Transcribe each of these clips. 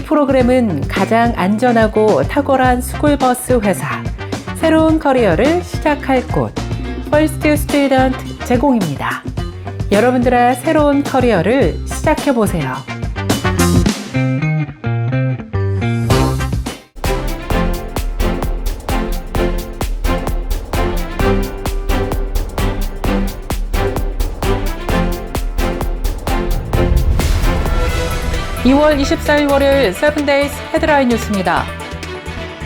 프로그램은 가장 안전하고 탁월한 스쿨버스 회사, 새로운 커리어를 시작할 곳, 퍼스트 스튜던트 제공입니다. 여러분들의 새로운 커리어를 시작해보세요. (2월 24일) 월요일 7데이즈 헤드라인 뉴스입니다.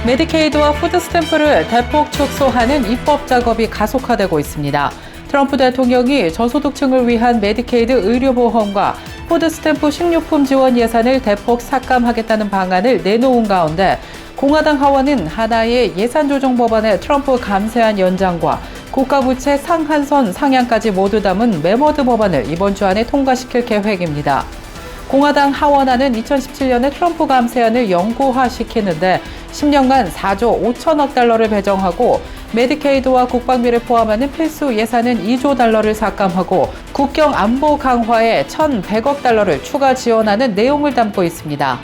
메디케이드와 푸드 스탬프를 대폭 축소하는 입법 작업이 가속화되고 있습니다. 트럼프 대통령이 저소득층을 위한 메디케이드 의료보험과 푸드 스탬프 식료품 지원 예산을 대폭 삭감하겠다는 방안을 내놓은 가운데 공화당 하원은 하나의 예산 조정 법안의 트럼프 감세안 연장과 국가부채 상한선 상향까지 모두 담은 매머드 법안을 이번 주 안에 통과시킬 계획입니다. 공화당 하원안은 2017년에 트럼프 감세안을 영구화시키는데 10년간 4조 5천억 달러를 배정하고 메디케이드와 국방비를 포함하는 필수 예산은 2조 달러를 삭감하고 국경 안보 강화에 1,100억 달러를 추가 지원하는 내용을 담고 있습니다.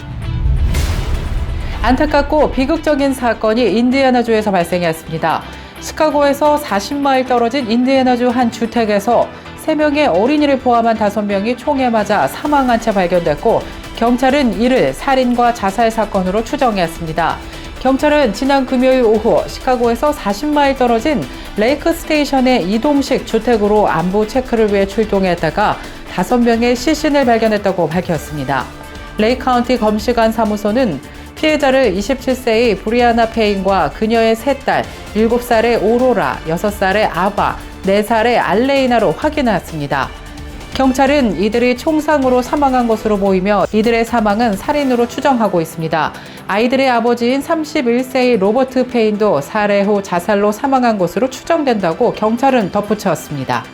안타깝고 비극적인 사건이 인디애나주에서 발생했습니다. 시카고에서 40마일 떨어진 인디애나주 한 주택에서 3명의 어린이를 포함한 5명이 총에 맞아 사망한 채 발견됐고 경찰은 이를 살인과 자살 사건으로 추정했습니다. 경찰은 지난 금요일 오후 시카고에서 40마일 떨어진 레이크 스테이션의 이동식 주택으로 안보 체크를 위해 출동했다가 5명의 시신을 발견했다고 밝혔습니다. 레이크 카운티 검시관 사무소는 피해자를 27세의 브리아나 페인과 그녀의 3딸, 7살의 오로라, 6살의 아바, 4살의 알레이나로 확인했습니다. 경찰은 이들이 총상으로 사망한 것으로 보이며 이들의 사망은 살인으로 추정하고 있습니다. 아이들의 아버지인 31세의 로버트 페인도 살해 후 자살로 사망한 것으로 추정된다고 경찰은 덧붙였습니다.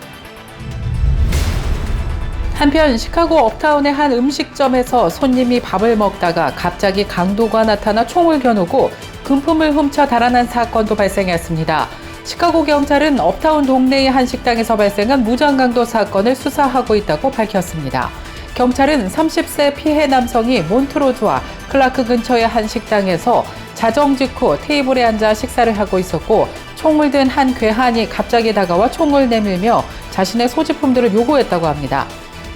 한편 시카고 업타운의 한 음식점에서 손님이 밥을 먹다가 갑자기 강도가 나타나 총을 겨누고 금품을 훔쳐 달아난 사건도 발생했습니다. 시카고 경찰은 업타운 동네의 한 식당에서 발생한 무장강도 사건을 수사하고 있다고 밝혔습니다. 경찰은 30세 피해 남성이 몬트로즈와 클라크 근처의 한 식당에서 자정 직후 테이블에 앉아 식사를 하고 있었고 총을 든 한 괴한이 갑자기 다가와 총을 내밀며 자신의 소지품들을 요구했다고 합니다.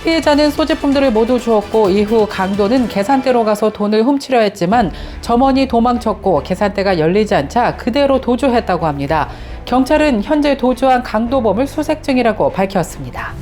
피해자는 소지품들을 모두 주었고 이후 강도는 계산대로 가서 돈을 훔치려 했지만 점원이 도망쳤고 계산대가 열리지 않자 그대로 도주했다고 합니다. 경찰은 현재 도주한 강도범을 수색 중이라고 밝혔습니다.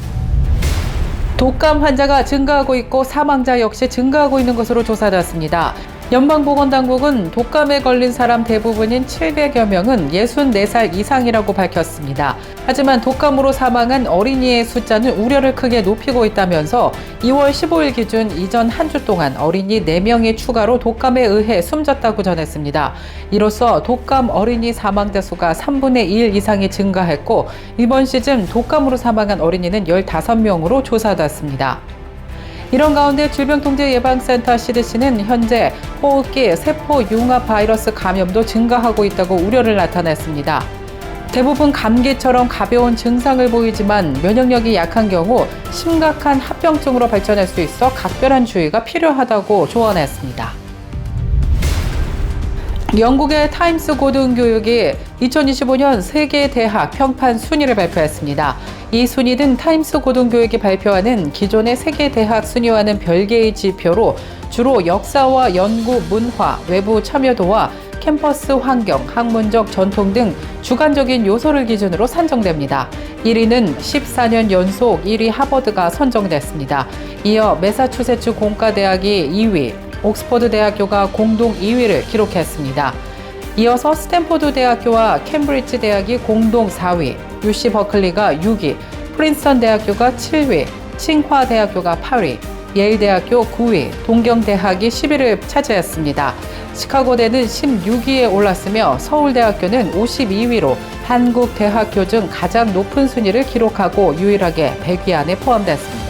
독감 환자가 증가하고 있고 사망자 역시 증가하고 있는 것으로 조사됐습니다. 연방보건당국은 독감에 걸린 사람 대부분인 700여 명은 64살 이상이라고 밝혔습니다. 하지만 독감으로 사망한 어린이의 숫자는 우려를 크게 높이고 있다면서 2월 15일 기준 이전 한 주 동안 어린이 4명이 추가로 독감에 의해 숨졌다고 전했습니다. 이로써 독감 어린이 사망자 수가 3분의 1 이상이 증가했고 이번 시즌 독감으로 사망한 어린이는 15명으로 조사됐습니다. 이런 가운데 질병통제예방센터 CDC는 현재 호흡기 세포융합 바이러스 감염도 증가하고 있다고 우려를 나타냈습니다. 대부분 감기처럼 가벼운 증상을 보이지만 면역력이 약한 경우 심각한 합병증으로 발전할 수 있어 각별한 주의가 필요하다고 조언했습니다. 영국의 타임스 고등교육이 2025년 세계 대학 평판 순위를 발표했습니다. 이 순위는 타임스 고등교육이 발표하는 기존의 세계 대학 순위와는 별개의 지표로 주로 역사와 연구, 문화, 외부 참여도와 캠퍼스 환경, 학문적 전통 등 주관적인 요소를 기준으로 산정됩니다. 1위는 14년 연속 1위 하버드가 선정됐습니다. 이어 매사추세츠 공과대학이 2위, 옥스퍼드 대학교가 공동 2위를 기록했습니다. 이어서 스탠포드 대학교와 캠브리지 대학이 공동 4위, UC 버클리가 6위, 프린스턴 대학교가 7위, 칭화 대학교가 8위, 예일 대학교 9위, 동경대학이 10위를 차지했습니다. 시카고대는 16위에 올랐으며 서울대학교는 52위로 한국 대학교 중 가장 높은 순위를 기록하고 유일하게 100위 안에 포함됐습니다.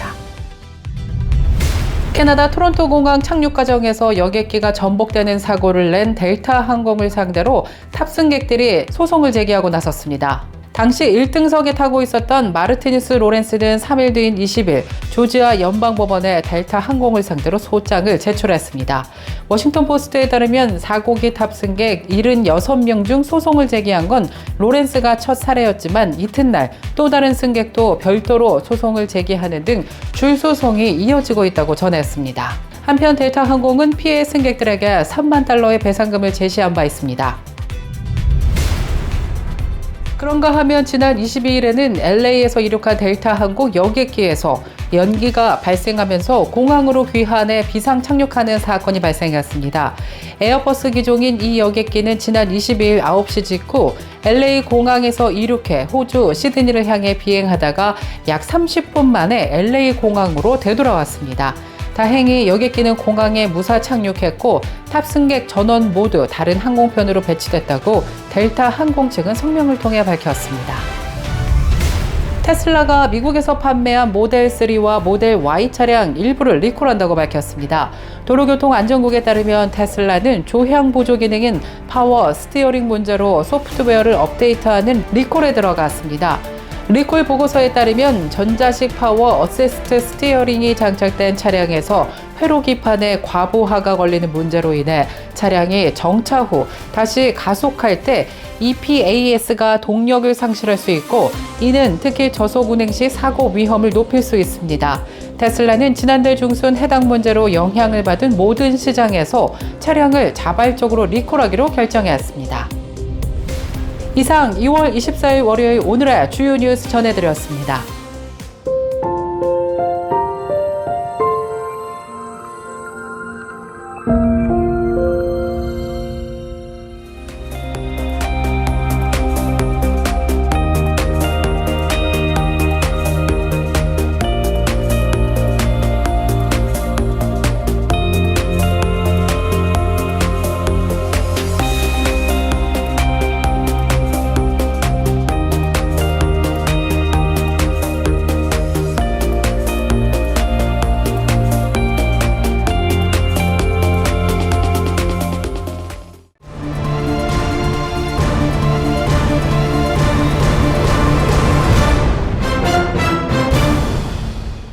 캐나다 토론토 공항 착륙 과정에서 여객기가 전복되는 사고를 낸 델타 항공을 상대로 탑승객들이 소송을 제기하고 나섰습니다. 당시 1등석에 타고 있었던 마르티니스 로렌스는 3일 뒤인 20일 조지아 연방법원에 델타 항공을 상대로 소장을 제출했습니다. 워싱턴 포스트에 따르면 사고기 탑승객 76명 중 소송을 제기한 건 로렌스가 첫 사례였지만 이튿날 또 다른 승객도 별도로 소송을 제기하는 등 줄 소송이 이어지고 있다고 전했습니다. 한편 델타 항공은 피해 승객들에게 3만 달러의 배상금을 제시한 바 있습니다. 그런가 하면 지난 22일에는 LA에서 이륙한 델타 항공 여객기에서 연기가 발생하면서 공항으로 귀환해 비상 착륙하는 사건이 발생했습니다. 에어버스 기종인 이 여객기는 지난 22일 9시 직후 LA 공항에서 이륙해 호주 시드니를 향해 비행하다가 약 30분 만에 LA 공항으로 되돌아왔습니다. 다행히 여객기는 공항에 무사 착륙했고 탑승객 전원 모두 다른 항공편으로 배치됐다고 델타 항공 측은 성명을 통해 밝혔습니다. 테슬라가 미국에서 판매한 모델 3와 모델 Y 차량 일부를 리콜한다고 밝혔습니다. 도로교통안전국에 따르면 테슬라는 조향 보조 기능인 파워 스티어링 문제로 소프트웨어를 업데이트하는 리콜에 들어갔습니다. 리콜 보고서에 따르면 전자식 파워 어시스트 스티어링이 장착된 차량에서 회로 기판에 과부하가 걸리는 문제로 인해 차량이 정차 후 다시 가속할 때 EPAS가 동력을 상실할 수 있고 이는 특히 저속 운행 시 사고 위험을 높일 수 있습니다. 테슬라는 지난달 중순 해당 문제로 영향을 받은 모든 시장에서 차량을 자발적으로 리콜하기로 결정했습니다. 이상 2월 24일 월요일 오늘의 주요 뉴스 전해드렸습니다.